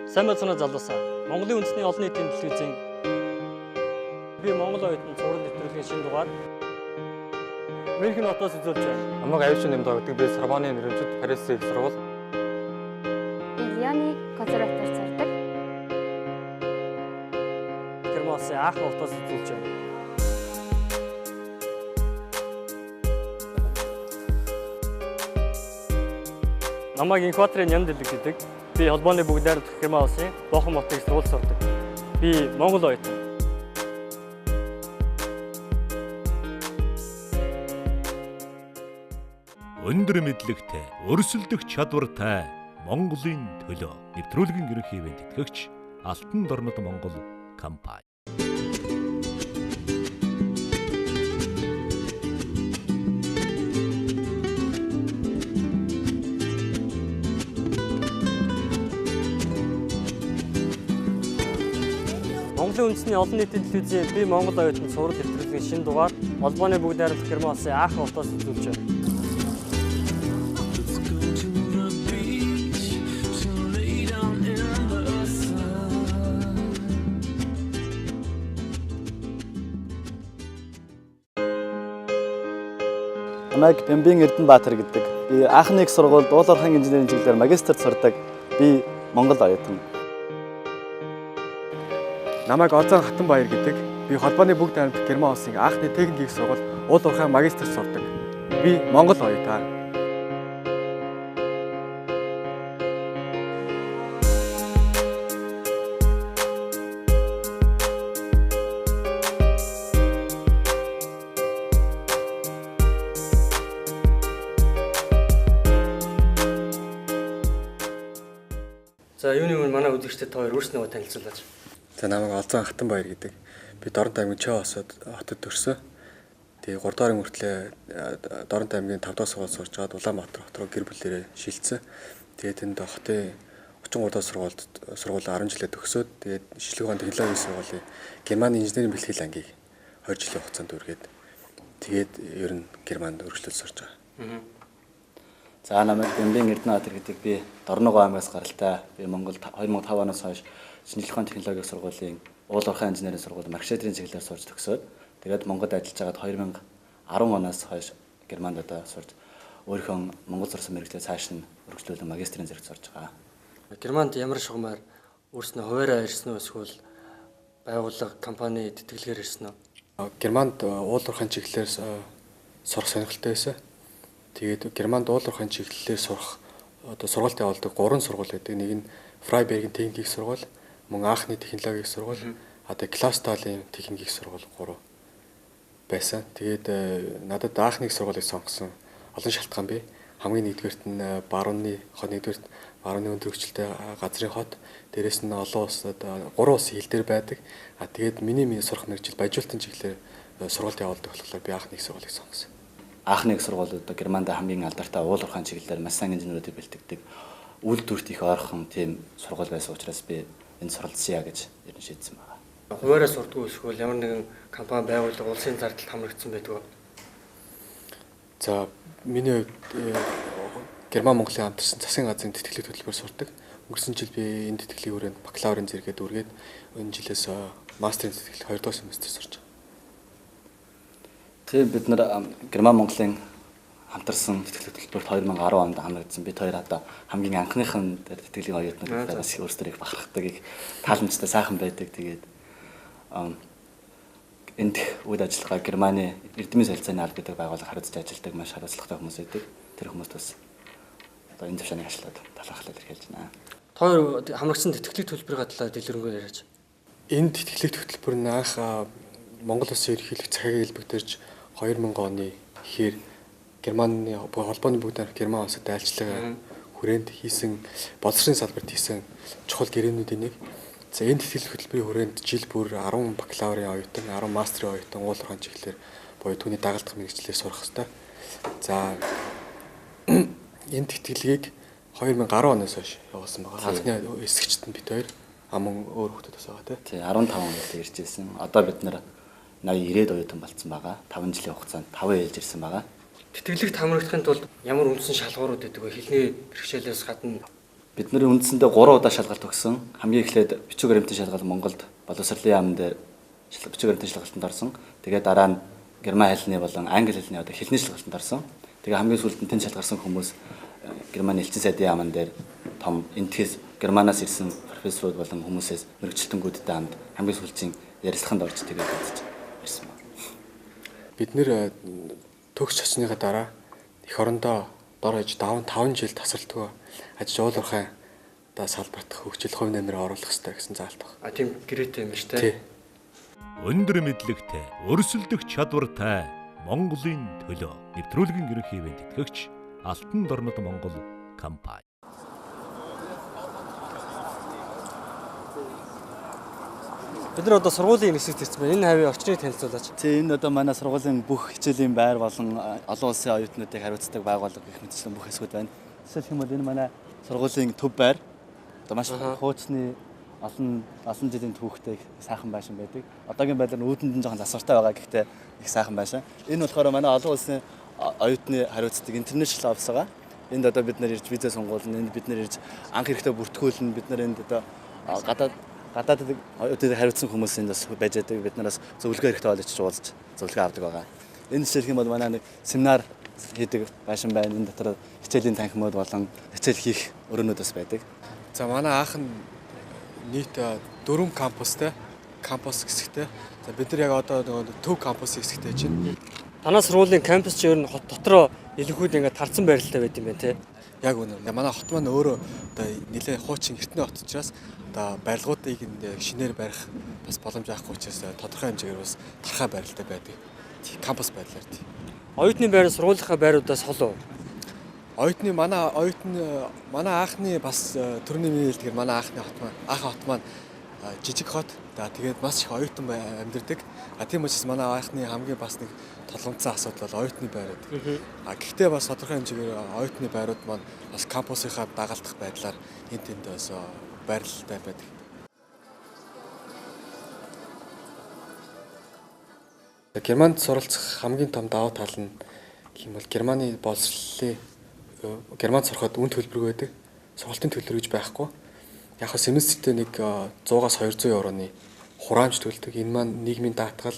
Сайн байцгаана залуусаа. Монголын үндэсний олон нийтийн телевизийн би Монгол оюутан цуврал нэвтрүүлгийн шинэ дугаар Мюнхен хотоос үзүүлж байна. Намайг аюулчин нэмд өгдөг би Сорбоны нэрэмжит Парисын их сургууль. Лионы консерватор зардаг. Германсын Ааchen хотоос үзүүлж байна. Намайг Инкваторын Нян дэлэг гэдэг. Би холбооны бүгд найрамдах Герман улсын Бохум хотын сургуульд сурдаг. Би Монгол оюутан. Өндөр мэдлэгтэй, өрсөлдөх чадвартай Монголын төлөө нэвтрүүлгийн ерөнхий ивент тэтгэгч Алтан дорнод Монгол компани. Монголын үндэсний олон нийтийн телевизийн би Монгол оюутан цуврал нэвтрүүлгийн шинэ дугаар холбооны бүгд найрамдах Герман улсын Ааchen хотоос үзүүлж байна. Намайг Бямбин Эрдэнэбаатар гэдэг. Би Аахны их сургуульд уул уурхайн инженерийн чиглэлээр магистрт сурдаг. Би Монгол оюутан. Намайг Озон Хатанбаяр гэдэг. Би холбооны бүгд найрамдах Герман улсын Аахны техникийн их сургууль уул уурхайн магистрт сурдаг. Би Монгол оюутан. За юуны өмнө манай үзэгчдэд та хоёр өөрснөө танилцуулаач. За намайг Озон Хатанбаяр гэдэг. Би Дорнод аймгийн Чоо хотод төрсөн. Тэгээ 3 дахь хүртлээр Дорнод аймгийн 5 дахь сургууль сурж байгаад Улаанбаатар хот руу гэр бүлээрээ шилжсэн. Тэгээд тэнд хотын 33 дахь сургууль 10 жилээ төгсөөд тэгээд шилжлэгийн технологийн сургуулийн Германы инженерийн бэлтгэл ангийг 2 жилийн хугацаанд үргээд тэгээд ер нь Германд өргөжлөлт сурж байгаа. За намайг Бямбин Эрдэнэбаатар гэдэг. Би Дорногоо аймагаас гаралтай. Би Монгол 2005 оноос хойш шинжилгээ технологийн сургуулийн уул уурхайн инженерийн сургууль маркетинг чиглэлээр сурч төгсөөд тэгээд Монголд ажиллаж байгаад 2010 оноос хойш Германд одоо сурч өөрийнхөө Монгол сурсан мэргэжлээ цааш нь өргөжлүүлэн магистрийн зэрэг сурж байгаа. Германд ямар шугамар өөрснөө хуваараа ирсэн үү эсвэл байгууллага компани тэтгэлгээр ирсэн үү? Германд уул уурхайн чиглэлээр сурах сонирхолтой байсан. Тэгээд Германд уул уурхайн чиглэлээр сурах одоо сургуульд явуулдаг 3 сургууль байдаг. Нэг нь Фрайбергийн техникийн сургууль, мөн Аахны технологийн сургууль, одоо Класталийн техникийн сургууль 3 байсан. Тэгээд надад Аахны сургуулийг сонгосон олон шалтгаан бий. Хамгийн нэгдүгээрт нь барууны хот, нэгдүгээрт барууны өндөр хүчтэй газрын хот, дээрэс нь олон улсад 3 улсын хил дээр байдаг. Тэгээд миний сурах мэргэжил баяжуулалтын чиглэлээр сургуульд явуулдаг болохоор би Аахны сургуулийг сонгосон. Аахны их сургуулиуд Германд хамгийн алдартай уул уурхайн чиглэлээр маш сайн инженеруудыг бэлтгэдэг. Үйлдвэрт их ойрхон тийм сургууль байсан учраас би энэ суралцъя гэж ер нь шийдсэн байна. Хуваараа сурдгүй эсвэл ямар нэгэн компани байгууллага улсын зардалд хамрагдсан байдгүй. За миний хувьд Герман Монголын хамтарсан засгийн газрын тэтгэлэг хөтөлбөр сурдаг. Өнгөрсөн жил би энэ тэтгэлгийн хүрээнд бакалаврын зэрэгэд үргээд энэ жилээс мастерын тэтгэлэг 2 дахь семестр сурч байгаа. Тийм бид нар Герман Монголын хамтарсан тэтгэлэг хөтөлбөрт 2010 онд хамрагдсан. Бид хоёр одоо хамгийн анхныхан тэтгэлгийн оюутнууд бас өөрсдөө их бахархдаг, их тааламжтай сайхан байдаг. Тэгээд энд үйл ажиллагаа Германы эрдэмийн солилцооны алба гэдэг байгууллага хариуцж ажилладаг маш хариуцлагатай хүмүүс байдаг. Тэр хүмүүст бас одоо энэ төвшөнийг ашлаад талархлаа илэрхийлж байна. Та хоёр хамрагдсан тэтгэлэг төлбөрийн талаар дэлгэрэнгүй яриач. Энэ тэтгэлэг хөтөлбөр нь анх Монгол Улсын ерөнхийлөгч захиагийн хэлбэгдэрж 2000 оны ихээр Германы холбооны бүгд найрамдах Герман улсад айлчлага хүрээнд хийсэн боловсрын салбарт хийсэн чухал гэрээнүүдийн нэг. За энэ тэтгэлэг хөтөлбөрийн хүрээнд жил бүр 10 бакалаврын оюутан, 10 мастрын оюутан уул уурхайн чиглэлээр буюу түүний дагалдах мэргэжлээр сурах хэрэгтэй. За энэ тэтгэлгийг 2010 оноос хойш явуулсан байгаа. Анхны эсэгчд нь бид хоёр мөн өөр хүмүүсээс байгаа тий 15 онд ирж ирсэн. Одоо бид нар 80-90 оюутан болцсон байгаа. 5 жилийн хугацаанд 5 ээлж ирсэн байгаа. Тэтгэлэгт хамрагдахын тулд ямар үндсэн шалгуурууд байдаг вэ? Хэлний бэрхшээлээс гадна Бид нарын үндсэндээ 3 удаа шалгалт өгсөн. Хамгийн эхлээд бичиг баримтын шалгалт Монголд боловсролын яамн дээр бичиг баримтын шалгалтанд орсон. Тэгээд дараа нь герман хэлний болон англи хэлний одоо хэлний шалгалтанд орсон. Тэгээ хамгийн сүүлд нь тэнд шалгарсан хүмүүс Германы элчин сайдын яамн дээр том энтгэс Германаас ирсэн профессорууд болон хүмүүсээс мэрэгчлэлтэнүүдтэй хамт хамгийн сүүлчийн ярилцлаганд орж тэгээд ирсэн байна. Бид нэр төгс очсныхаа дараа эх орондоо дор хаяж 5 жил тасралтгүй аж уулуурхай одоо салбарт хөгжил хувь нэмрээ оруулах хэрэгтэй гэсэн заалт байна. А тийм гэрээтэй юм шүү дээ. Өндөр мэдлэгтэй, өрсөлдөх чадвартай Монголын төлөө нэвтрүүлгийн ерөнхий ивент тэтгэгч Алтан дорнод Монгол компани. Бид нар одоо сургуулийн нисэгт ирсэн байна. Энэ хавийн орчныг танилцуулаач. Тэгээ энэ одоо манай сургуулийн бүх хичээлийн байр болон олон улсын оюутнуудыг хариуцдаг байгууллага гэх мэтчлэн бүх хэсгүүд байна. Жишээлх юм бол энэ манай сургуулийн төв байр. Одоо маш хуучны олон жилийн түүхтэй сайхан байшин байдаг. Одоогийн байдлаар үүдэнд нь жоохон засвартай байгаа гэхдээ их сайхан байшин. Энэ болохоор манай олон улсын оюутны хариуцдаг интернэшнл офис байгаа. Энд одоо бид нар ирж виза сонгуулна, энд бид нар ирж анх эрэхтэй бүртгүүлнэ, бид нар энд одоо гадаад оюутныг хариуцсан хүмүүс энд бас байж байгаа. Бид нараас зөвлөгөө хэрэгтэй бол очиж уулзч зөвлөгөө авдаг байгаа. Энэ жишээлх юм бол манай нэг семинар хийдэг байшин байна. Энэ дотор хичээлийн танхимууд болон хичээл хийх өрөөнүүд бас байдаг. За манай анх нь нийт 4 кампустай, кампус хэсэгтэй. За бид нар яг одоо нөгөө төв кампусын хэсэгтэй чинь. Танаа сургуулийн кампус чи ер нь хот дотроо илүүхүйд ингээд тарцсан байралтай байт юм байна те. Яг үнэ. Манай хот маань өөрөө одоо нэлээд хуучин эртний хот учраас одоо барилгуудыг шинээр барих бас боломж авахгүй учраас тодорхой хэмжээгээр бас тархаа байралтай байдаг. Кампус байдлаар тий. Оюутны байр сургуулийнхаа байруудаас хол уу? Манай анхны бас төрний мэйлдгээр манай анхны хот маань жижиг хот. Тэгээд маш их оюутан амьдардаг. Тийм учраас манай анхны хамгийн бас нэг толгомцсон асуудал бол оюутны байр байдаг. Гэхдээ бас тодорхой хэмжээгээр оюутны байрууд маань бас кампусынхаа дагалдах байдлаар энд тэнд бас байрлалтай байдаг. Германд суралцах хамгийн том давуу тал нь гэх юм бол Германы боловсролын Германд сурахад үн төлбөр байдаг. Сургалтын төлбөр гэж байхгүй. Яг нь семестртээ нэг 100-аас 200 евроны хураамж төлдөг. Энэ маань нийгмийн даатгал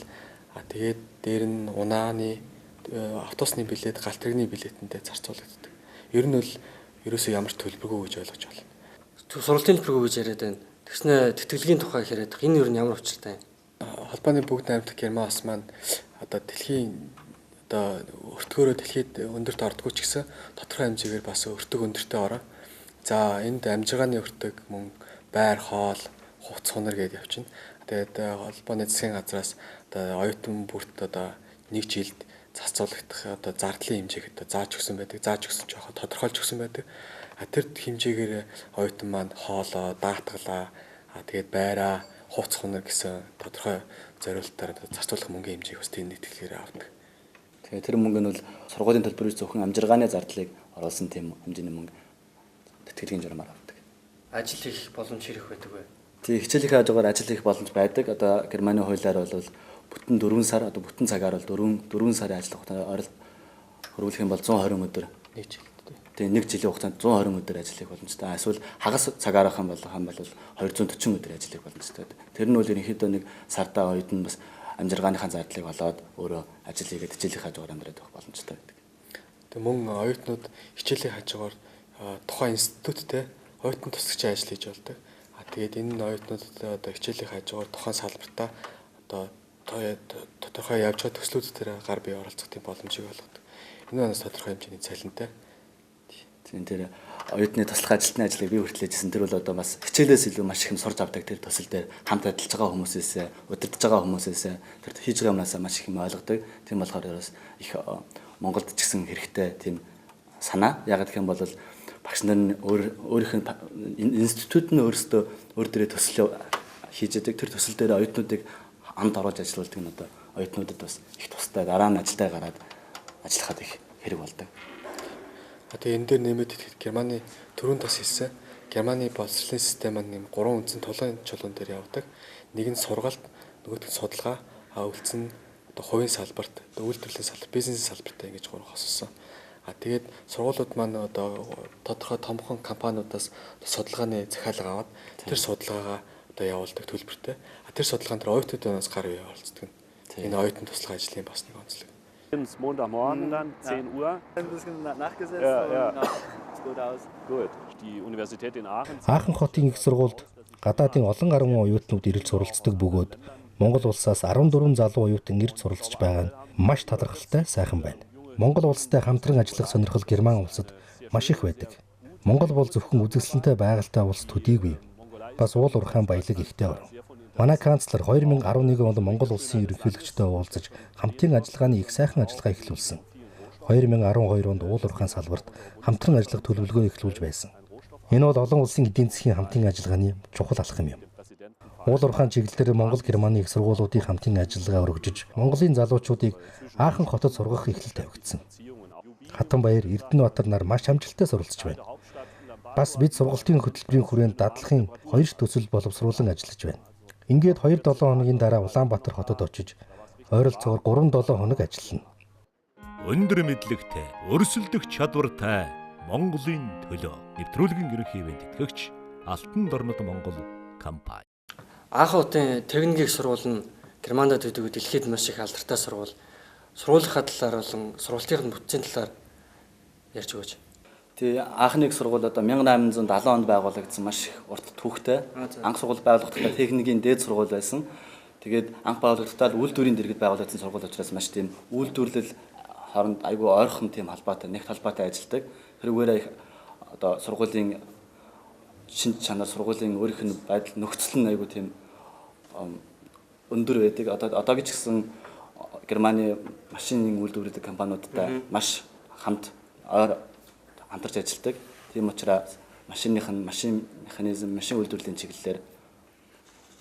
тэгээд дээр нь унааны автобусны билет, галт тэрэгний билетэндээ зарцуулагддаг. Ер нь бол ерөөсөө ямар ч төлбөргүй гэж ойлгож байна. Сургалтын төлбөргүй гэж яриад байна. Тэгснэ тэтгэлгийн тухай яриад. Энэ ер нь ямар учиртай юм? Холбооны бүгд найрамдах Герман улс маань одоо дэлхийн одоо өртгөөрөө дэлхийд өндөрт ордгоо ч гэсэн тодорхой хэмжээгээр бас өртөг өндөртөө ороо. За энд амжиргааны өртөг мөн байр хоол, хувц хунар гэдээ явчихна. Тэгээд холбооны засгийн газраас одоо оюутан бүрт одоо нэг жилд зарцуулагдах одоо зардлын хэмжээг одоо зааж өгсөн байдаг. Зааж өгсөн ч яхаа тодорхойлж өгсөн байдаг. Тэр хэмжээгээр оюутан маань хоолоо, даатгалаа, тэгээд байраа, хувц хунар гэсэн тодорхой зориулалтаар зарцуулах мөнгөний хэмжээг бас тийм нэгтгэхээр авдаг. Тэгээ тэр мөнгө нь бол сургуулийн төлбөрөөр зөвхөн амжиргааны зардлыг оруулсан тийм хэмжээний мөнгө тэтгэлгийн журмаар авдаг. Ажил хийх боломж хэрэг байдаг вэ? Тэг хичээл их хажуугаар ажил хийх боломж байдаг. Одоо Германы хуулиар бол бүтэн 4 сар одоо бүтэн цагаар бол 4 сарын ажил хугацаанд хөрвүүлэх юм бол 120 өдөр Нэг жил. тэг нэг жилийн хугацаанд 120 өдөр ажил хийх боломжтой. Эсвэл хагас цагаар ах юм бол 240 өдөр ажил хийх боломжтой. Тэр нь бол ерөнхийдөө нэг сардаа оюутан бас амжиргааныхаа зардлыг олоод өөрөө ажил хийгээд хичээлийн хажуугаар амьдраад байх боломжтой байдаг. Тэг мөн оюутнууд хичээлийн хажуугаар тухайн институттэй оюутан туслагчийн ажил хийж болдог. Тэгээд энэ оюутнуудад одоо хичээлийн хажуугаар тухайн салбартаа одоо тодорхой явж байгаа төслүүд дээр гар бие оролцох тийм боломжийг олгодог. Энэ бас тодорхой хэмжээний цалинтай. Тийм тэр оюутны туслах ажилтны ажлыг би хүртлээжсэн. Тэр бол одоо бас хичээлээс илүү маш их юм сурж авдаг. Тэр төсөл дээр хамт ажиллаж байгаа хүмүүсээс, удирдах байгаа хүмүүсээс тэр хийж байгаа юмнаас маш их юм ойлгодог. Тийм болохоор бас их Монголд ч гэсэн хэрэгтэй тийм санаа. Яг гэх юм бол багш нар нь өөрийнх нь институт нь өөрсдөө өөр дээрээ төсөл хийж яадаг. Тэр төсөл дээр оюутнуудыг хамт оруулж ажиллаулдаг нь одоо оюутнуудад бас их тустай дараа нь ажилдаа гараад ажиллахад их хэрэг болдог. Тэгээ энэ дээр нэмээд Германы төрөнд бас хэлсэн. Германы боловсролын систем маань нэм 3 үндсэн тулгын чулуун дээр явдаг. Нэг нь сургалт, нөгөөх нь судалгаа, үлдсэн одоо хувийн салбарт, үйлдвэрлэлийн салбарт, бизнесийн салбартаа ингэж 3 хоссон. Тэгээд сургуулиуд маань одоо тодорхой томхон компаниудаас судалгааны захиалга аваад тэр судалгаагаа одоо явуулдаг төлбөртэй. Тэр судалгаан дээр оюутнуудаас гар бие оролцдог. Энэ оюутны туслах ажлын бас нэг онцлог. Montagmorgen dann, 10 Uhr. Ein bisschen nachgesetzt Ja. und sieht gut aus. Gut. Die Universität in Aachen. Аахан хотын их сургуульд гадаадын олон гаруй оюутнууд ирж суралцдаг бөгөөд Монгол улсаас 14 залуу оюутан ирж суралцж байгаа нь маш талархалтай сайхан байна. Монгол улстай хамтран ажиллах сонирхол Герман улсад маш их байдаг. Монгол бол зөвхөн үзэсгэлэнтэй байгальтай улс төдийгүй. Бас уул уурхайн баялаг ихтэй орн. Манай канцлер 2011 онд Монгол улсын ерөнхийлөгчтэй уулзаж хамтын ажиллагааны их сайхан ажиллагаа эхлүүлсэн. 2012 онд уул уурхайн салбарт хамтран ажиллах төлөвлөгөө эхлүүлж байсан. Энэ бол олон улсын эдийн засгийн хамтын ажиллагааны чухал алхам юм. Уул уурхайн чиглэлээр Монгол Германы их сургуулиудын хамтын ажиллагаа өргөжж, Монголын залуучуудыг Аахан хотод сургах эхлэл тавигдсан. Хатанбаяр, Эрдэнэбаатар нар маш амжилттай суралцж байна. Бас бид сургалтын хөтөлбөрийн хүрээнд дадлагын 2 төсөл боловсруулан ажиллаж байна. Ингээд 2-7 хоногийн дараа Улаанбаатар хотод очиж ойролцоогоор 3-7 хоног ажиллана. Өндөр мэдлэгтэй, өрсөлдөх чадвартай Монголын төлөө нэвтрүүлгийн ерөнхий бэлтгэгч Алтан дорнод Монгол компани. Аахан хотын техникийн сургууль нь Германд төдийгүй дэлхийд маш их алдартай сургууль. Сургуулийн талаар болон сургуулийн бүтцийн талаар ярьж өгөөч. Тэгээ Аахны их сургууль одоо 1870 онд байгуулагдсан маш их урт түүхтэй. Анх сургууль байгуулахдаа техникийн дээд сургууль байсан. Тэгээд анх байгуулагдтал үйлдвэрийн дэргэд байгуулагдсан сургууль учраас маш тийм үйлдвэрлэл хооронд айгүй ойрхон тийм холбоотой, нэгт холбоотой ажилладаг. Тэрүүгээрээ их одоо сургуулийн шин чанар, сургуулийн өөрийнх нь байдал нөхцөл нь айгүй тийм өндөр байдаг. Одоо гэж гисэн Германы машины үйлдвэрлэдэг компаниудтай маш хамтарч ажилладаг. Тийм учраас машин механизм, машин үйлдвэрлэлийн чиглэлээр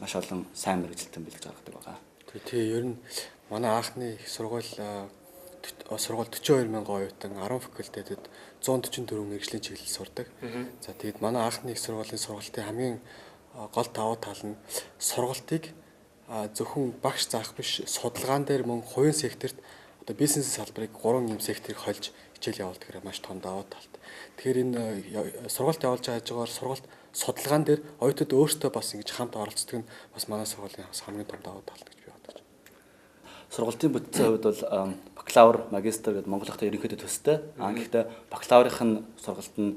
маш олон сайн мэргэжилтэн бэлдэж гаргадаг байгаа. Тэгээ ер нь манай Аахны их сургууль 42,000 оюутан 10 факультетэд 144 мэргэжлийн чиглэл сурдаг. За тэгээд манай Аахны их сургуулийн сургалтын хамгийн гол давуу тал нь сургалтыг зөвхөн багш заах биш, судалгаан дээр мөн хувийн секторт одоо бизнес салбарыг 3 юм секторыг хольж хичээл явуулдаг хэрэг маш том давуу талт. Тэгэхээр энэ сургалт явуулж байгаа хажуугаар сургалт судалгаан дээр оюутнууд өөрсдөө бас ингэж хамт оролцдог нь бас манай сургуулийн хамгийн том давуу талт гэж би бодож байна. Сургалтын бүтцийн хувьд бол бакалавр, магистр гэдэг Монгол хотын ерөнхийдөө төстэй. Гэхдээ бакалаврын сургалт нь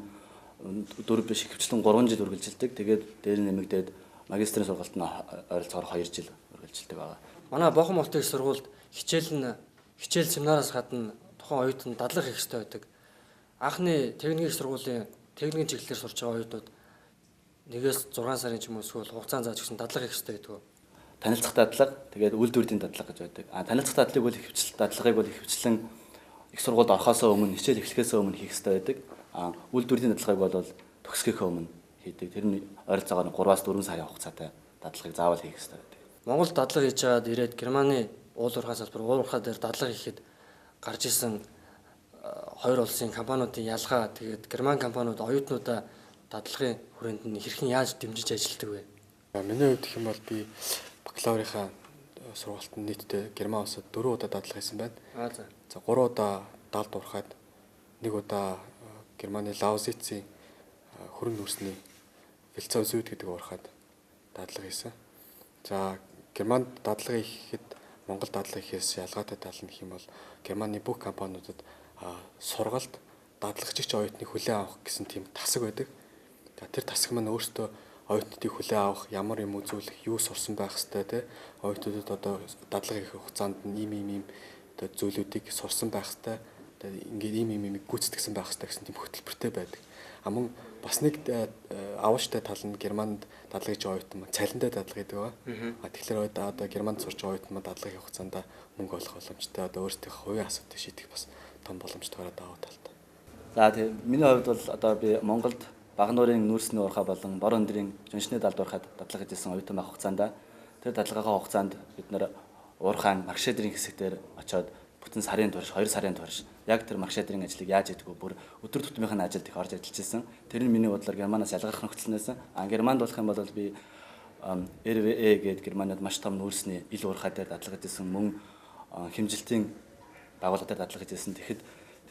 4 биш ихэвчлэн 3 жил үргэлжилдэг. Тэгээд дээр нэмэгдээд магистрийн сургалт нь ойролцоогоор 2 жил үргэлжилдэг байгаа. Манай Бохон мултын их сургуульд хичээл семинараас гадна тухайн оюутан дадлага хийх хэрэгтэй байдаг. Анхны техникийн их сургуулийн техникийн чиглэлээр сурч байгаа оюутнууд 1-6 сарын ч юм уу эсвэл хугацаанд зааж гисэн дадлага хийх хэрэгтэй байдаг. Танилцах дадлага, тэгээд үйлдвэрлэлийн дадлага гэж байдаг. Танилцах дадлагыг бол ихэвчлэн их сургуульд орохоос өмнө, хичээл эхлэхээс өмнө хийх хэрэгтэй байдаг. Үйлдвэрлэлийн дадлагыг бол төгсгөхөөс өмнө хийдэг. Тэр нь ойролцоогоор 3-4 сарын хугацаатай дадлагыг заавал хийх хэрэгтэй байдаг. Монгол дадлага хийж аваад ирээд Германы уул уурхай салбар, уул уурхай дээр дадлага хийхэд гарч исэн хоёр улсын компаниудын ялгаа, тэгээд Герман компаниуд оюутнуудаа дадлагын хүрээнд нь хэрхэн яаж дэмжиж ажилладаг вэ? Миний хувьд гэх юм бол би бакалаврынхаа сургалтанд нийтдээ Герман улсад 4 удаа дадлага хийсэн байна. За 3 удаа далд уурхайд, 1 удаа Германы Лаузицийн хөрөн нүрсний Вилцаузүйд гэдэг уурхайд дадлага хийсэн. За Германд дадлага хийхэд Монгол дадлага хийхээс ялгаатай тал нь гэх юм бол Германы бүх компаниудад сургалт дадлагчигч оюутныг хүлээн авах гэсэн тийм тасаг байдаг. Тэр тасаг маань өөртөө оюутнуудыг хүлээн авах, ямар юм үзүүлэх, юу сурсан байх хэвээр те оюутнуудад одоо дадлага хийх хугацаанд нь ийм одоо зүйлүүдийг сурсан байх хэвээр ингээд ийм гүйцэтгэсэн байх хэвээр гэсэн тийм хөтөлбөртэй байдаг. Мөн бас нэг авууштай тал нь Германд дадлага хийж байгаа оюутан маань цалинтай дадлага гэдэг ба. Тэгэхээр одоо Германд сурч байгаа оюутан маань дадлага хийх хугацаанд мөнгө олох боломжтой, одоо өөрсдийнхөө хувийн асуудыг шийдэх бас том боломжтойгоо давуу талтай. За тийм миний хувьд бол одоо би Монголд Багнуурын нүүрсний уурхай болон Бор өндрийн жиншний далд уурхайд дадлага хийсэн оюутан байх хугацаанд тэр дадлагынхаа хугацаанд бид нэр уурхайн маркшедрийн хэсэгтэр очиод бүтэн сарын турш 2 сарын турш яг тэр маркшедрийн ажлыг яаж хийдэг вэ? Бүр өдөр тутмынхаа ажилд их орж ажиллаж ирсэн. Тэр нь миний бодлоор Германаас ялгарх нөхцөлнөөс Германд болох юм бол би RWE гэдэг Германид маш том нүүрсний ил уурхай дээр дадлага хийсэн мөн хэмжилтийн байгууллагад дадлага хийсэн. Тэгэхэд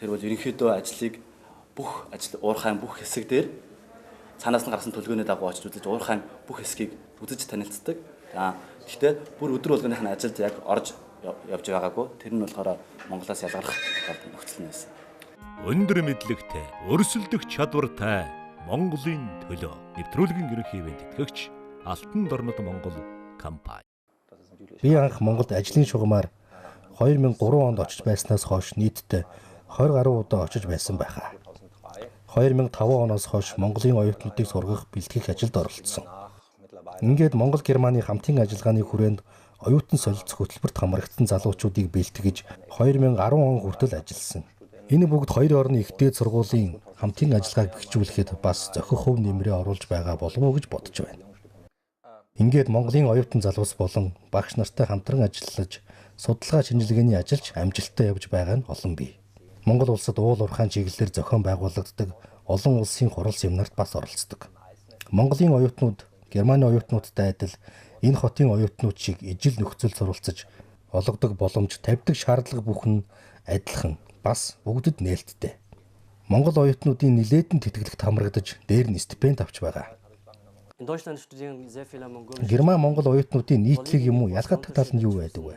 Тэр бол ерөнхийдөө ажлыг бүх уурхайн бүх хэсэг дээр цаанаас нь гарсан төлгөөний дагуу очиж үзэж уурхайн бүх хэсгийг үзэж танилцдаг. Гэхдээ бүр өдөр болгоных нь ажилд яг орж явж байгаагүй. Тэр нь болохоор Монголоос ялгарх нөхцөл нь байсан. Өндөр мэдлэгтэй, өрсөлдөх чадвартай Монголын төлөө нэвтрүүлгийн ерөнхий бэлтгэгч Алтан дорнод Монгол компани. Би анх Монголд ажлын шугамаар 2003 онд очиж байснаас хойш нийтдээ 20 гаруй удаа очиж байсан байхаа. 2005 оноос хойш Монголын оюутнуудыг сургах бэлтгэх ажилд оролцсон. Ингээд Монгол Германы хамтын ажиллагааны хүрээнд оюутан солилцох хөтөлбөрт хамрагдсан залуучуудыг бэлтгэж 2010 он хүртэл ажилласан. Энэ бүгд хоёр орны ихтэй сургуулийн хамтын ажиллагааг бэхжүүлэхэд бас зохих хөв нэмрээ оруулж байгаа болов уу гэж бодож байна. Ингээд Монголын оюутан залуус болон багш нартай хамтран ажиллаж судалгаа шинжилгээний ажилч амжилттай явж байгаа нь олон бий. Монгол улсад уул уурхайн чиглэлээр зохион байгуулагддаг олон улсын хурал семинарт бас оролцдог. Монголын оюутнууд Германы оюутнуудтай адил энэ хотын оюутнууд шиг ижил нөхцөл суралцаж олгодог боломж тавьдаг шаардлага бүхэн адилхан бас бүгдэд нээлттэй. Монгол оюутнуудын нилээдэн тэтгэлэгт хамрагдаж дээр нь стипенд авч байгаа. Герман Монгол оюутнуудын нийтлэг юм уу ялгаатай тал нь юу байдаг вэ?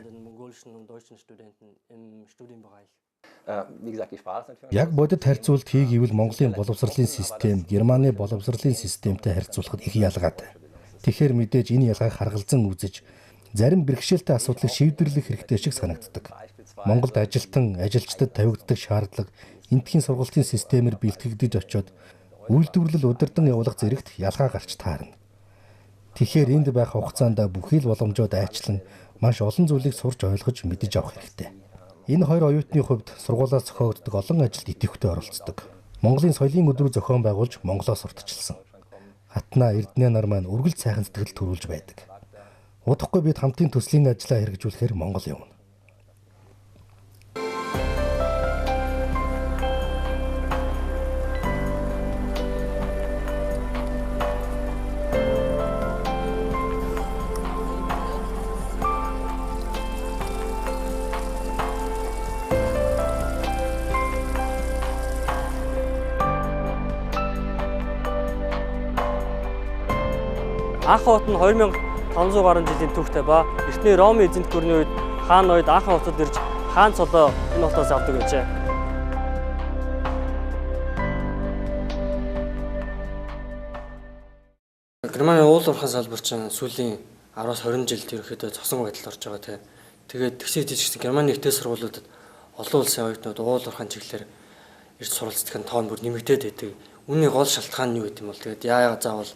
Яг бодит харьцуулалт хийгээвэл Монголын боловсролын систем Германы боловсролын системтэй харьцуулахад их ялгаатай. Тэгэхээр мэдээж энэ ялгааг харгалзан үзэж зарим бэрхшээлтэй асуудлыг шийдвэрлэх хэрэгтэй шиг санагддаг. Монголд ажилчдад тавигддаг шаардлага энтхийн сургалтын системээр бэлтгэгдэж очиод үйлдвэрлэл удирдан явуулах зэрэгт ялгаа гарч таарна. Тэгэхээр энд байх хугацаанд бүхий л боломжууд айчлан маш олон зүйлийг сурч ойлгож мэдэж авах хэрэгтэй. Энэ хоёр оюутны хувьд сургуулиас зохиогддог олон ажилд идэвхтэй оролцдог. Монголын соёлын өдрөө зохион байгуулж Монголоос урдчилсан. Хатнаа Эрдэнэ нар маань үргэлж сайхан сэтгэл төрүүлж байдаг. Удахгүй бид хамтын төслийн ажлаа хэрэгжүүлэхээр Монгол явна. Анх хот нь 2500 гаруй жилийн түүхтэй ба эртний Ром эзэнт гүрний үед хаан ноёд анхан хотод ирж хаан цолоо энэ хотоос авдаг байжээ. Германы уул уурхайн салбарчин сүүлийн 10-20 жилд ерөөхдөө цосон байдалд орж байгаа тийм. Тэгээд тэгсээ жижигсэн Германы ихтэй сургуулиудад олон улсын оюутнууд уул уурхайн чиглэлээр ирж суралцдаг нь тоон бүр нэмэгдээд байдаг. Үүний гол шалтгаан нь юу гэдэм бол тэгээд яагаад заавал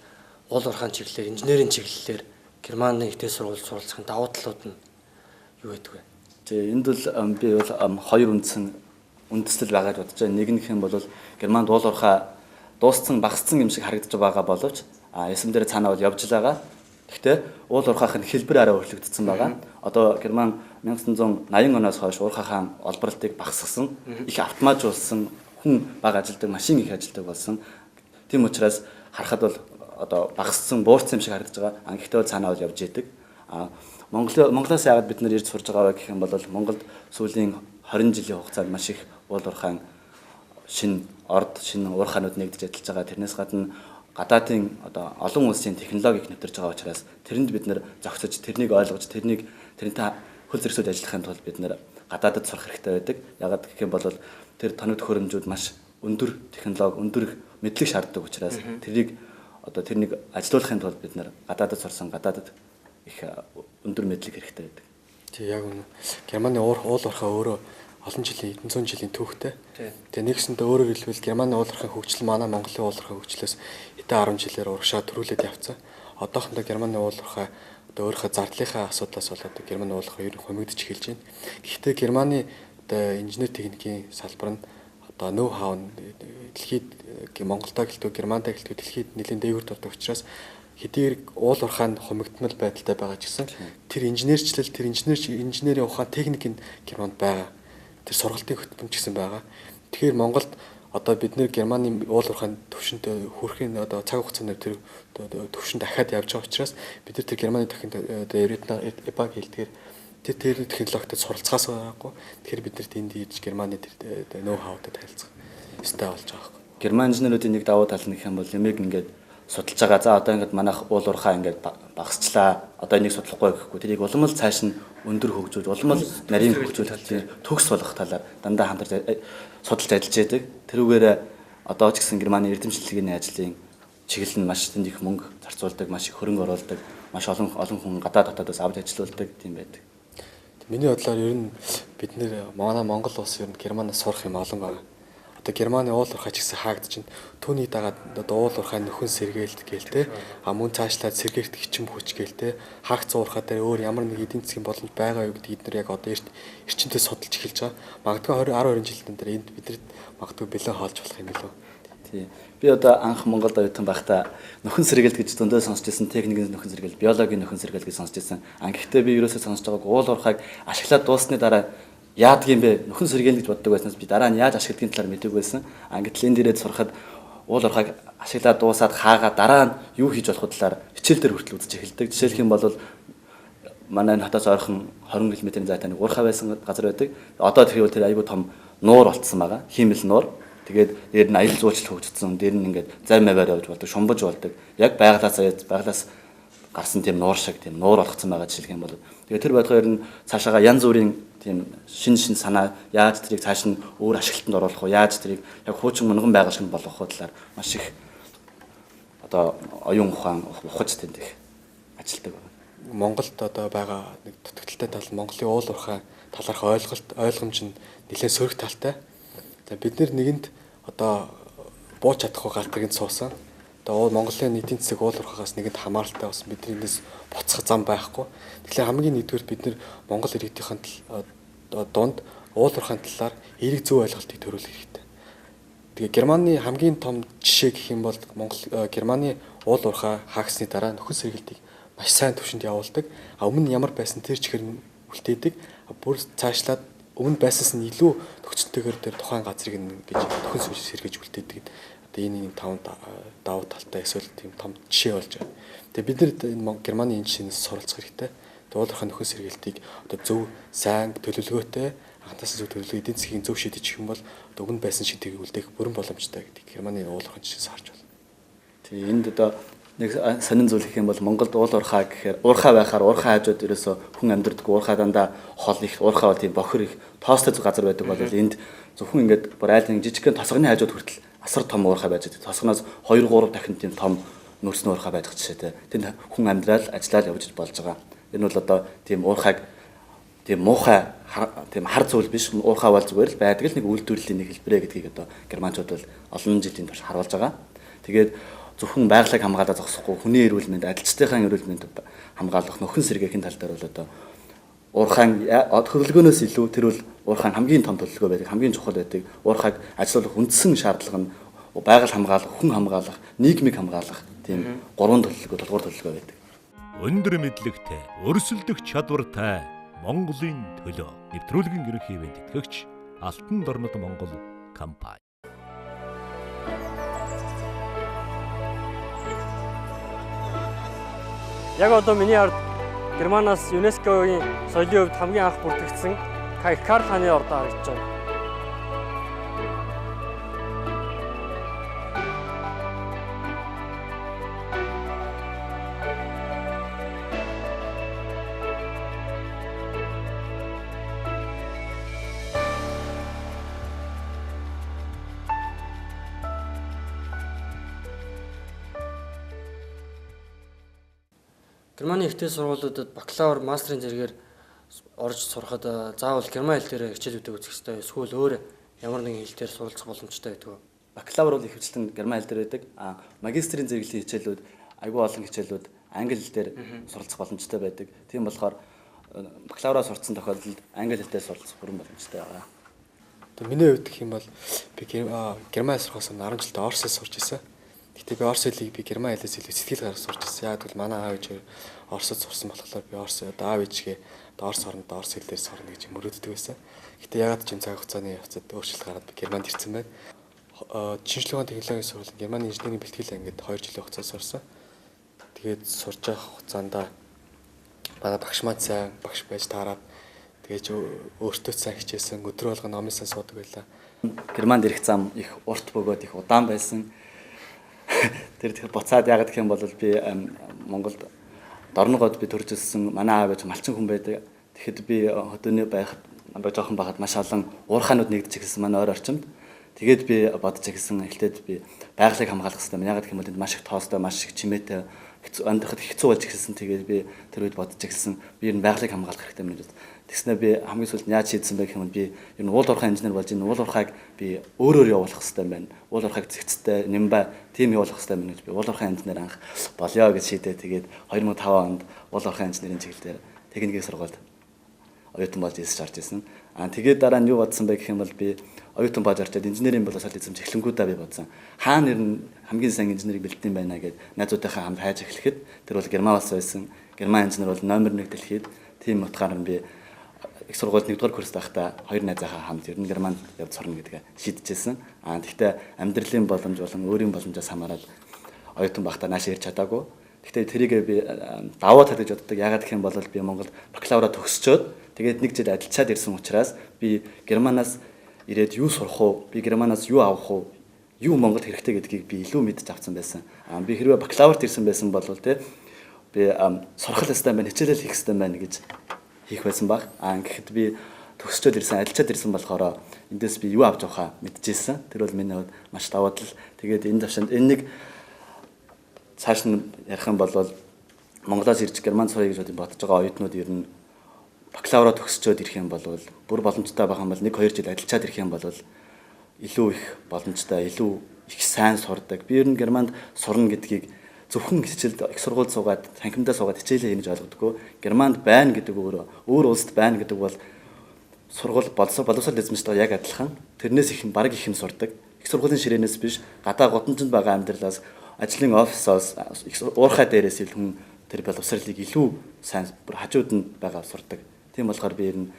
уул уурхайн чиглэлээр, инженерийн чиглэлээр Германы ихтэй сургуульд суралцахын давуу талууд нь юу гэдэг вэ? Энд бол би бол хоёр үндэслэл байгаа гэж бодож байна. Нэг нь бол Германд уул уурхай дууссан, багассан юм шиг харагдаж байгаа боловч ясам дээр цаанаа бол явж байгаа. Гэхдээ уул уурхайх нь хэлбэр арай өөрчлөгдсөн байгаа. Одоо Герман 1980 оноос хойш уурхайхаа олборлтыг багасгасан, их автоматжуулсан, хүн бага ажилдаг, машин их ажилдаг болсон. Тийм учраас харахад бол одоо багассан, буурсан юм шиг харагдаж байгаа. Гэхдээ бол цаанаа бол явж идэг. Монголоос яагаад бид нар ирж сурж байгаа вэ гэх юм бол Монголд сүүлийн 20 жилийн хугацаанд маш их уул уурхайн шинэ уурхайнууд нэгдэж ажиллаж байгаа. Тэрнээс гадна гадаадын одоо олон улсын технологиг нэвтэрж байгаа учраас тэрэнд бид нар зохицож, тэрнийг ойлгож, тэрнтэй хөл зэрэгсүүд ажиллахын тулд бид нар гадаадд сурах хэрэгтэй байдаг. Яагаад гэх юм бол тэр тоног төхөөрөмжүүд маш өндөр технологи, өндөр мэдлэг шаарддаг учраас тэрнийг ажилуулахын тулд бид нар гадаадд сурсан, гадаадд их өндөр мэдлэг хэрэгтэй байдаг. Тий, яг үнэ. Германы уул уурхай өөрөө олон жилийн, 100 жилийн түүхтэй. Тэгээ нэгсэндээ өөрөөр хэлбэл Германы уул уурхайн хөгжил манай Монголын уул уурхайн хөгжлөөс хэдэн 10 жилээр урагшаа төрүүлээд явцсан. Одоохондоо Германы уул уурхай одоо өөрийнхөө зардлынхаа асуудлаас болоод Германы уул уурхай ер нь хумигдж эхэлж байна. Гэхдээ Германы одоо инженер техникийн салбар нь одоо ноу хау нь дэлхийд Монголтой гэлтгүй Германтай гэлтгүй дэлхийд нэлээд дээгүүрт болдог учраас хэдийгээр уул уурхайн хумигдмал байдалтай байгаа ч гэсэн тэр инженерчлэл, тэр инженерийн ухаан техник нь Германд байгаа. Тэр сургалтын хөтөлбөрч гэсэн байгаа. Тэгэхээр Монголд одоо бид нэр Германы уул уурхайн төвшөнд хүрэхин одоо цаг хугацаанд тэр төвшөнд дахиад явж байгаа учраас бид нар тэр Германы дахин Евротна ЭПАГ хэлдгээр тэр технологитой суралцахаас байгаагүй. Тэгэхээр бид нарт энд ийж Германы тэр ноу хаутай танилцах ёстой болж байгаа юм. Герман инженеруудын нэг давуу тал нь гэх юм бол ямиг ингээд судалж байгаа. За одоо ингээд манайх уул уурхай ингээд багасчлаа. Одоо энийг судлахгүй гэхгүй. Тэрийг улам л цааш нь өндөр хөгжүүлж, улам л нарийн хөгжүүлэлт төгс болох талаар дандаа хамтарч судалж ажиллаж байдаг. Тэрүүгээр одоо ч гэсэн Германы эрдэмчлэгийн ажлын чиглэл нь маш их мөнгө зарцуулдаг, маш их хөрөнгө оруулдаг, маш олон хүн гадаад дотоодоос авч ажилуулдаг тийм байдаг. Миний бодлоор ер нь бид нэр манай Монгол улс ер нь Германаас сурах юм олон байна. Одоо Германы уул уурхай ч гэсэн хаагдчихна. Түүний дагаад одоо уул уурхай нөхөн сэргээлт гээл те. А мөн цаашлаад сэргээгт хичим хүч гээл те. Хаагц уурхай дээр өөр ямар нэг эдийн засгийн боломж байгаа юу гэдгийг бид нар яг одоо эрчимтэй судалж эхэлж байгаа. Магадгүй 10 20 жилийн дараа энд бидэд магадгүй бэлэн хаалж болох юм билүү. Тий. Би одоо анх Монголд оюутан байхдаа нөхөн сэргээлт гэж зөндөө сонсч байсан, техникийн нөхөн сэргээлт, биологийн нөхөн сэргээлт гэж сонсч байсан. Гэхдээ би ерөөсөө сонсож байгааг уул уурхайг ашиглаад дуусны дараа яадаг юм бэ? Нөхөн сэргээлт гэж боддог байснаас би дараа нь яаж ашигладгийн талаар мэдээгүй байсан. Гэтэл энэ дээрээ сурахад уул уурхайг ашиглаад дуусаад хаагаад дараа нь юу хийж болох талаар хичээл дээр хүртэл үзэж эхэлдэг. Жишээлх юм бол манай хотоос ойрхон 20 км-ийн зайтай нэг уурхай байсан газар байдаг. Одоо тэр айгүй том нуур болцсон байгаа. Хиймэл нуур. Тэгээд дээр нь аялал жуулчлал хөгжсөн. Дээр нь ингээд зай маваар явж болдог, шумбаж болдог. Яг байгалаас гарсан тийм нуур шиг тийм нуур болгоцсон байгаа жишээлх юм бол. Тэгээд тэр байдлаар нь цаашаага янз бүрийн тийм шин санаа яаж тэрийг цааш нь өөр ашиглалтанд оруулах вэ? Яаж тэрийг яг хуучин мөнгөн байгаль шиг болгох вэ талаар маш их одоо оюун ухаан ухаж тэндэг ажилтдаг байна. Монголд одоо байгаа нэг дутагдaltaй тал Монголын уул уурхай талаарх ойлгомж нь нэлээд сөрөг талтай. Бид нэгэнд одоо бууж чадахгүй галтгийг суусан. Одоо Монголын эдийн засаг уул уурхайгаас нэгэнд хамааралтай болсон биднээс буцах зам байхгүй. Тэгэхээр хамгийн нэгдүгээр бид нар Монгол иргэдийн дунд уул уурхайн талаар эерэг зөв ойлголтыг төрүүлэх хэрэгтэй. Тэгээ Германы хамгийн том жишээ гэх юм бол Германы уул уурхай хаагсны дараа нөхөн сэргээлтийг маш сайн төвшөнд явуулдаг. Өмнө ямар байсан тэр чихэр нь үлдээдэг. Бүр цаашлаад өмнө байсаас нь илүү төгсөлтөөр тэр тухайн газрыг ингэж нөхөн сэргээж үлдээдэг. Одоо энэ таван давуу талтай эсвэл тийм том жишээ болж байна. Тэгээ бид нар Германы энэ жишээнээс суралцах хэрэгтэй. Уул уурхай нөхөн сэргээлтийг одоо зөв, сайн, төлөвлөгөөтэй, хантаас зөв төлөвлөгөө эдийн засгийн зөв шийдэж өгөх юм бол өмнө байсан шийдвэрийг үлдээх бүрэн боломжтой гэдэг Германы уул уурхай жишээс харж байна. Тэгээ энд одоо нэг сонин зүйл гэх юм бол Монголд уул уурхай гэхээр уурхай байхаар уурхай хажууд ерөөсө хүн амьдардаг уурхай дандаа хол их уурхай бол тийм бохир их тоостой газар байдаг бол энд зөвхөн ингээд бүр айл нэг жижигхэн тосгоны хажууд хүртэл асар том уурхай байж байгаа. Тосгоноос 2 3 дахин тийм том нөөцний уурхай байдаг жишээтэй. Тэнд хүн амьдрал ажиллаад явж болж байгаа. Энэ бол одоо тийм уурхайг тийм муухай тийм хар зүйл биш уурхай бол зүгээр л байдаг л нэг үйлдвэрлэлийн нэг хэлбэрээ гэдгийг одоо германчууд бол олон жилийн турш харуулж байгаа. Тэгээд зөвхөн байгалыг хамгаалаад зогсохгүй хүний эрүүл мэнд, ажилчдын эрүүл мэнд хамгаалах нөхөн сэргээхийн тал дээр бол одоо уурхайн төлөвлөгөөнөөс илүү тэр бол уурхайн хамгийн том төлөвлөгөө байдаг, хамгийн чухал байдаг. Уурхайг ажилуулах үндсэн шаардлага нь байгаль хамгаалах, хүн хамгаалах, нийгмийг хамгаалах тийм 3 төлөвлөгөө, долгуур төлөвлөгөө байдаг. Өндөр мэдлэгтэй, өрсөлдөх чадвартай Монголын төлөө нэвтрүүлгийн ерөнхий ивент тэтгэгч Алтан дорнод Монгол компани. Яг одоо миний ард Германаас ЮНЕСКО-гийн соёлын хувьд хамгийн анх бүртгэгдсэн Карл хааны ордоо харагдаж байна. Германы ихтэй сургуулиудад бакалавр, мастрын зэрэгээр орж сурахад заавал герман хэл дээр хичээлүүдээ үзэх хэрэгтэй. Эсвэл өөр ямар нэгэн хэл дээр суралцах боломжтой байдаг. Бакалавр бол их хвчлэн герман хэл дээр байдаг. Магистрийн зэрэглэлийн хичээлүүд айгүй олон хичээлүүд англи хэл дээр суралцах боломжтой байдаг. Тийм болохоор бакалавраа сурцсан тохиолдолд англи хэл дээр суралцах бүрэн боломжтой байгаа. Одоо миний хувьд гэх юм бол би герман сурахаас 10 жилдээ Оросд сурч ирсэн. Гэтэ би Орос хэлийг би герман хэлээс илүү сэтгэл гаргаж сурч ирсэн. Яг л манай аав ээж Оросд сурсан болохоор би Орос аав ээжгээ Орос оронд Орос хэлээр сурна гэж мөрөөддөг байсан. Гэтэ ягаад ч юм цаг хугацааны явцад өөрчлөлт гараад би Германд ирсэн байна. Шинжлэх ухааны технологийн сургууль Германы инженерийн бэлтгэл ангид 2 жилийн хугацаанд сурсан. Тэгээд сурж явах хугацаанд манай багш маань сайн багш байж таараад Тэгээж өөртөө сайн хичээсэн, өдөр болго номын сан суудаг байлаа. Германд ирэх зам их урт бөгөөд их удаан байсан. Тэр буцаад яагаад гэх юм бол би Монголд дорногод би төрж өссөн манай аав ээж малчин хүн байдаг. Тэгэхэд би хөдөөний байхад жоохон байхад маш олон уурхаанууд нэгдэж ирсэн манай ойр орчимд. Тэгээд би бодож ирсэн. Эхлээд би байгалыг хамгаалах хэрэгтэй. Яагаад гэх юм бол энд маш их тоостой, маш их чимээтэй амьдрахад хэцүү болж ирсэн. Тэгээд би тэр үед бодож ирсэн. Би ер нь байгалыг хамгаалах хэрэгтэй юм. Тэгснээр би хамгийн сүүлд яаж шийдсэн бэ гэх юм бол би ер нь уул уурхай инженер болж энэ уул уурхайг би өөрөөр явуулах хэрэгтэй юм байна. Уул уурхайг зэгцтэй, нимба тим явуулах хэрэгтэй юм гэж би уул уурхай инженер анх болёо гэж шийдээ. Тэгээд 2005 онд уул уурхай инженерийн чиглэлээр техникийн сургуульд оюутан болж ирж ирсэн. Тэгээд дараа нь юу бодсон бэ гэх юм бол би оюутан болж орчоод инженерийн боловсрол эзэмж эхлэнгүүдээ би бодсон. Хаана ер нь хамгийн сайн инженерийг бэлдсэн байна гэд найзуудынхаа хамт хайж эхлэхэд тэр бол Германаас байсан. Герман инженер бол номер 1 дэлхийд. Тийм утгаар нь би их сургуульд 1-р курст байхдаа хоёр найзынхаа хамт ер нь Германд явж сурна гэдгээ шийдэжсэн. Гэхдээ амьдралын боломж болон өөрийн боломжоос хамаарал оюутан байхдаа нааш ирж чадаагүй. Гэхдээ тэрийг би даваа татаж боддог. Яагаад гэх юм бол би Монголд бакалавра төгсчөөд тэгээд нэг жил адилчаад ирсэн учраас би Германаас ирээд юу сурах уу? Би Германаас юу авах уу? Юу Монголд хэрэгтэй гэдгийг би илүү мэдж авсан байсан. Би хэрвээ бакалаврт ирсэн байсан бол би сурах хэрэгтэй байна, хичээлэл хийх хэрэгтэй байна гэж хийх байсан баг. Гэхдээ би төгсчөөд ирсэн, адилчаад ирсэн болохоор эндээс би юу авч явахаа мэдчихсэн. Тэр бол миний хувьд маш даваа тал. Тэгээд энэ завшинд энэ нэг цааш нь ярих юм бол Монголоос ирж Германд сурах гэж бодож байгаа оюутнууд ер нь бакалавра төгсчөөд ирэх юм бол бүр боломжтой байх юм бол 1-2 жил адилчаад ирэх юм бол илүү их боломжтой, илүү их сайн сурдаг. Би ер нь Германд сурна гэдгийг зөвхөн хичээлд их сургууль суугаад, танхимдаа суугаад хичээлээ хийнэ гэж ойлгодоггүй. Германд байна гэдэг өөр улсад байна гэдэг бол сургууль боловсрол эзэмшдэг яг адилхан. Тэрнээс их баг их юм сурдаг. Их сургуулийн ширээнээс биш, гадаа годамжинд байгаа амьдралаас, ажлын офисоос, уурхай дээрээс хүн тэр боловсролыг илүү сайн бүр хажууд нь байгаа сурдаг. Тийм болохоор би ер нь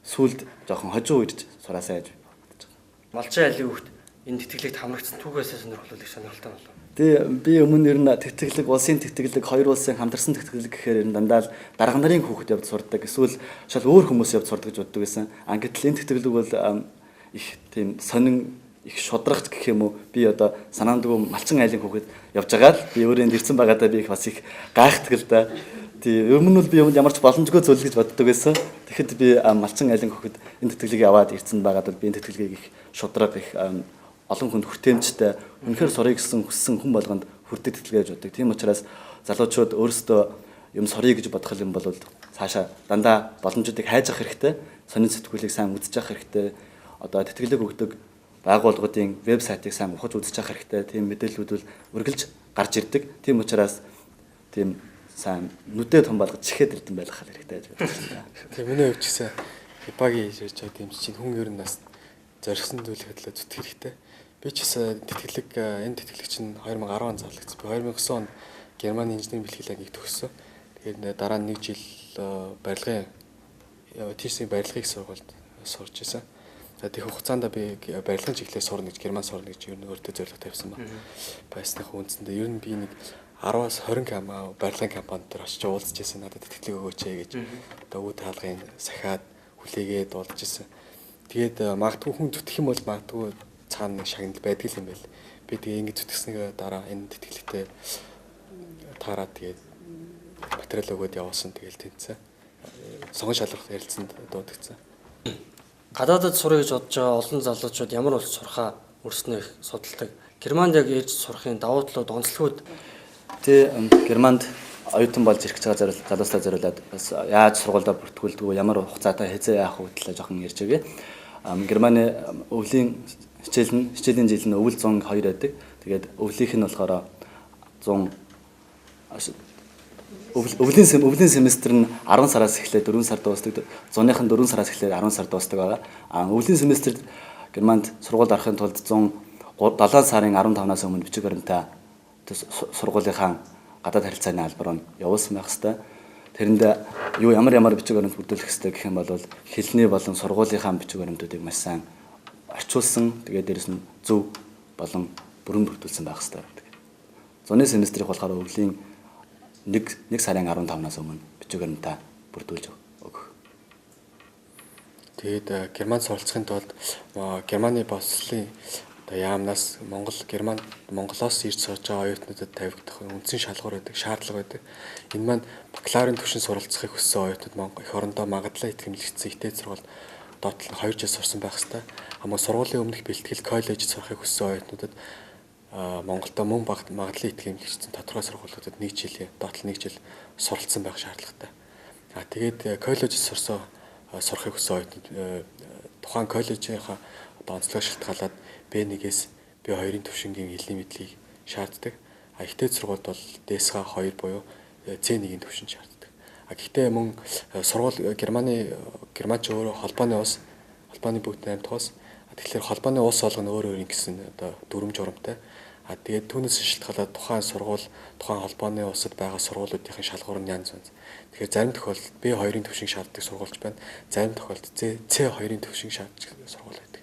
сүлд жоохон хожуу ирж сураасаа гэж бодож байгаа. Малчин айлын хүүхд энэ тэтгэлэгт хамрагдсан түүхээсээ сонирхолтой сонирхолтой болов. Би өмнө ер нь тэтгэлэг, улсын тэтгэлэг, хоёр улсын хамтарсан тэтгэлэг гэхээр ер нь дандаа л дарга нарын хүүхэд явж сурдаг. Эсвэл шал өөр хүмүүс явж сурдаг гэж боддог байсан. Гэтэл энэ тэтгэлэг бол их тийм сонин их шудрагч гэх юм уу. Би одоо санаандгүй малчин айлын хүүхэд явж байгаа л би өөрөө ирсэн байгаадаа би их бас их гайхдаг л да. Тийм өмнө нь би ямар ч боломжгүй зүйл гэж боддог байсан. Тэгэхэд би малчин айлын хүүхэд энэ тэтгэлгийг аваад ирсэн байгаадаа би энэ тэтгэлгийг их шудраг их олон хүнд хүртээмжтэй үнэхээр сурыг гэсэн хүссэн хүн болгонд хүрдэг тэтгэлгээж боддог. Тийм учраас залуучууд өөрсдөө юм сурыг гэж бодох юм бол цаашаа дандаа боломжуудыг хайж авах хэрэгтэй. Сонин сэтгүүлийг сайн үзэж авах хэрэгтэй. Одоо тэтгэлэг өгдөг байгууллагуудын вебсайтыг сайн ухаж үзэж авах хэрэгтэй. Тийм мэдээллүүд бол үргэлж гарч ирдэг. Тийм учраас тийм сайн нүдээ том болгож чихээд ирдэн байх хэрэгтэй гэж бодсон. Тийм миний хувьд ч гэсэн хипагийн хийж байгаа тийм чинь хүн ер нь бас зоригсон зүйлийг хөдлөө зүтгэх хэрэгтэй. Би ч гэсэн энэ тэтгэлэг чинь 2010 он зарлагдсан. Би 2009 онд Германы инженерийн бэлтгэл ангийг төгссөн. Тэгээд дараа нь 1 жил барилгын TC барилгын сургуульд сурч байсан. Тэр хугацаанд би барилгын чиглэлээр сурна гэж Герман сурна гэж ер нь өөртөө зорилго тавьсан байна. Байсных үндсэндээ ер нь би нэг 10-аас 20 барилгын компанид дээр очиж уулзж байсан. Надад тэтгэлэг өгөөч гэж одоо үе таалгын сахиад хүлээгээд уулзж байсан. Тэгээд магадгүй хүн зүтгэх юм бол магадгүй цаана шагнал байдаг юм байл. Би тэгээ ингэ зүтгэснээр дараа энэ тэтгэлэгтээ таараад тэгээд материал өгөөд явуулсан тэгэл тэнцээ. Сонгон шалрах ярилцсанд дуудагдсан. Гадаадд сурах гэж бодож байгаа олон залуучууд ямар улс сурахаа өөрснөө их судалдаг. Германд яг ээж сурахын давуу талууд, онцлогуд Германд оюутан болж ирэх гэж байгаа залуустай зориулаад бас яаж сургуультай бүртгүүлдэг, ямар хугацаатай хэзээ яах вэ гэдээ жоохон ярьж өгье. Германы өвлийн хичээлийн жил нь өвөл 102 байдаг. Тэгээд өвлийнх нь болохоор 100 өвлийн семестр нь 10 сараас эхлээд 4 сар дуустдаг. 100-ын 4 сараас эхлээд 10 сар дуустдаг байгаа. Өвлийн семестрт Германд сургууль орохын тулд 7 сарын 15-наас өмнө бичиг баримтаа сургуулийнхаа гадаад харилцааны албаар нь явуулсан байх хэвээр. Тэрэнд ямар бичиг баримт бүрдүүлэх хэвээр гэх юм бол хэлний болон сургуулийнхаа бичиг баримтуудыг маш сайн орчуулсан. Тэгээд дээрэс нь зөв болон бүрэн бүрдүүлсэн байх хэвээр. 100-ны семестрийг болохоор өвлийн 1 сарын 15-наас өмнө бичиг баримтаа бүрдүүлж өгөх. Тэгээд Германд суралцахын тулд Германы боловсролын яамнаас Монголоос ирж сурч байгаа оюутнуудад тавигдах үндсэн шалгуур байдаг, шаардлага байдаг. Энэ маань бакалаврын түвшинд суралцахыг хүссэн оюутнууд эх орондоо магадлал итгэмжлэгдсэн ихтэй сургууль доотлон 2 жил сурсан байх хэрэгтэй. Хамаа сургуулийн өмнөх бэлтгэл коллежид сурахыг хүссэн оюутнуудад Монголдо мөн магадлал итгэмжлэгдсэн тодорхой сургуулиудад 1 жилийн доотлон 1 жил суралцсан байх шаардлагатай. Тэгээд коллежид сурахыг хүссэн оюутнууд тухайн коллежийнхаа онцлог шалтгаалаад B1-ээс B2-ын түвшингийн хэлний мэдлэгийг шаарддаг. Ихтэй сургуульд бол DSH2 буюу C1-ийн түвшин шаарддаг. Гэхдээ мөн сургууль Германч өөрөө холбооны улс, холбооны бүгд 8 дахь улс. Тэгэхээр холбооны улс болгоно өөр гэсэн дүрм журамтай. Тэгээд түүнээс шалтгаалаад тухайн холбооны улсад байгаа сургуулиудын шалгуур нь янз янз. Тэгэхээр зарим тохиолдолд B2-ын түвшин шаарддаг сургуульч байна. Зарим тохиолдолд C2-ын түвшин шаарддаг сургууль байдаг.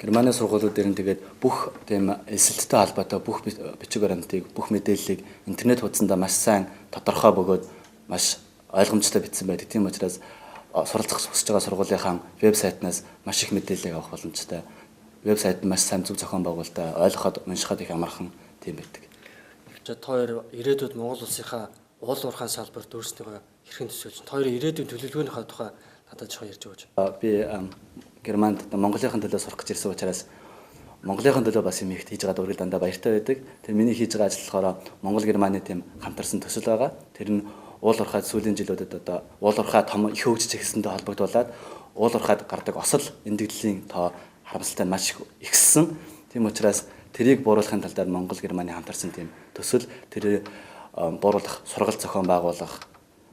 Германы сургуулиуд дээр нь тэгээд бүх тийм эсэлттэй холбоотой бүх бичиг баримтыг, бүх мэдээллийг интернет хуудсанда маш сайн тодорхой бөгөөд маш ойлгомжтой бичсэн байдаг. Тийм учраас суралцах хүсэж байгаа сургуулийнхаа вебсайтнаас маш их мэдээлэл авах боломжтой. Вебсайт нь маш сайн зөв зохион байгуулалттай, ойлгоход, уншиход их амархан тийм байдаг. Та хоёр ирээдүйд Монгол улсынхаа уул уурхайн салбарт өөрсдөө хэрхэн төсөөлж, та хоёрын ирээдүйн төлөвлөгөөнийхөө тухай надад жоохон ярьж өгөөч. Би Германд Монголынхын төлөө сурах гэж ирсэн учраас Монголынхын төлөө бас юм их хийж байгаа дургал дандаа баяртай байдаг. Тэр миний хийж байгаа ажил болохоор Монгол Германы тийм хамтарсан төсөл байгаа. Тэр нь уул уурхайд сүүлийн жилүүдэд одоо уул уурхай том их хөгжиж ихсэндээ холбогдуулаад уул уурхайд гардаг осол эндэгдлийн тоо харамсалтай маш их ихссэн. Тийм учраас тэрийг бууруулахын тулд Монгол Германы хамтарсан тийм төсөл тэр бууруулах, сургалт зохион байгуулах,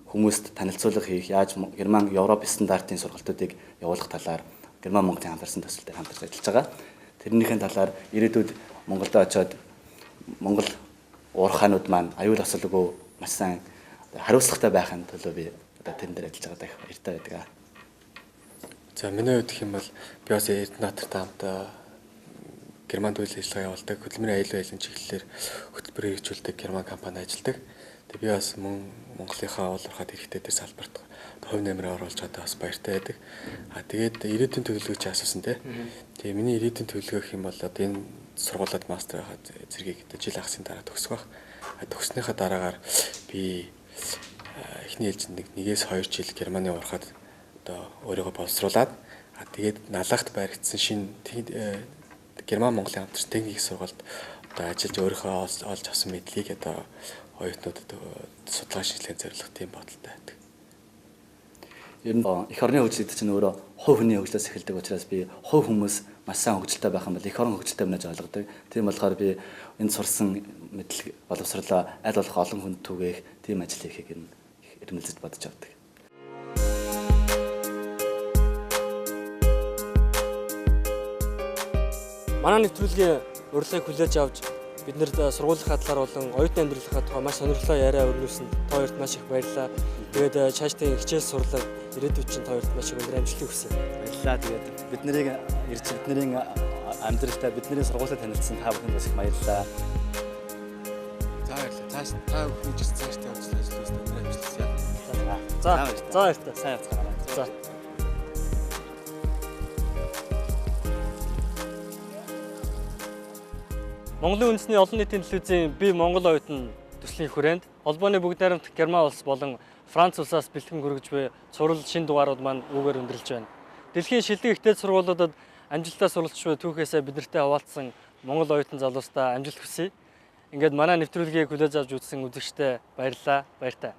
хүмүүст танилцуулга хийх, яаж Герман Европ стандартын сургалтуудыг явуулах талаар Герман Монголын хамтарсан төсөлд хамтарч ажиллаж байгаа. Тэрнийхэн талаар ирээдүйд Монголд очиод Монгол уурхайнууд маань аюул осолгүй маш сайн хариуцлагатай байхын төлөө би одоо тэрэн дээр ажиллаж байгаа даа баяртай байдаг. За миний хувьд гэх юм бол би бас Эрдэнэттэй хамт Германд үйл ажиллагаа явуулдаг, хөдөлмөрийн аюулын айлын чиглэлээр хөтөлбөр хэрэгжүүлдэг Герман компани ажилладаг. Тэгээ би бас мөн Монголынхаа уул уурхайд хэрэгтэй дээр салбарт хувь нэмрээ оруулж чадаа бас баяртай байдаг. Тэгээд ирээдүйн төлөвлөгөөч асуусан тий. Тэгээ миний ирээдүйн төлөвлөгөө гэх юм бол одоо энэ сургуулиуд мастер хаад зэргийг жил ахсын дараа төгсөх байх. Төгснөхийн дараагаар би эхний ээлжинд 1-2 жил Германы уурхайд одоо өөрийгөө боловсруулад тэгээд налахт баригдсан шинэ Герман Монголын хамтарсан техникийн сургуульд одоо ажиллаж өөрийнхөө олж авсан мэдлийг одоо оюутнуудад судалгаа шинжилгээнд зориулах тийм бодолтой байдаг. Ер нь эх орны хөгжил чинь өөрөө хувь хүний хөгжлөөс эхэлдэг учраас би хувь хүмүүс маш сайн хөгжилтэй байх юм бол эх орон хөгжилтэй байна гэж ойлгодог. Тийм болохоор би энэ сурсан мэдлэг боловсрлоо аль болох олон хүнд түгээх тийм ажил хийхийг эрмэлзэж бодож авдаг. Манай нэвтрүүлгийн урилгыг хүлээж авч биднэрд сургуулийн талаар болон оюутны амьдралынхаа тухай маш сонирхолтой яриа өргүүлсэн та хоёрт маш их баярлалаа. Тэгээд цаашдын хичээл сурлаг ирээдүйд чинь та хоёрт маш их өндөр амжилтыг хүсье. Баярлалаа. Тэгээд биднийг ирж бидний амьдралтай бидний сургуулиуд танилцсан та бүхэнд бас их баярлалаа. За баярлалаа. Цааш та бүхэн ч цаашдаа ажиллаж өндөр амжилт хүсье. За баярлалаа. Сайн яцгаана. За. Монголын үндэсний олон нийтийн телевизийн би Монгол оюутан төслийн хүрээнд холбооны бүгд найрамдах Герман улс болон Франц улсаас бэлтгэн хүргэж буй сурал шин дугаарууд маань үүгээр өндөрлж байна. Дэлхийн шилдэг ихтэй сургуулиудад амжилттай суралцж буй түүхээсээ биднэртэй хаваалцсан Монгол оюутан залуустаа амжилт хүсье. Ингээд манай нэвтрүүлгийг хүлээж авч үзсэн үзэгчдээ баярлалаа. Баяртай.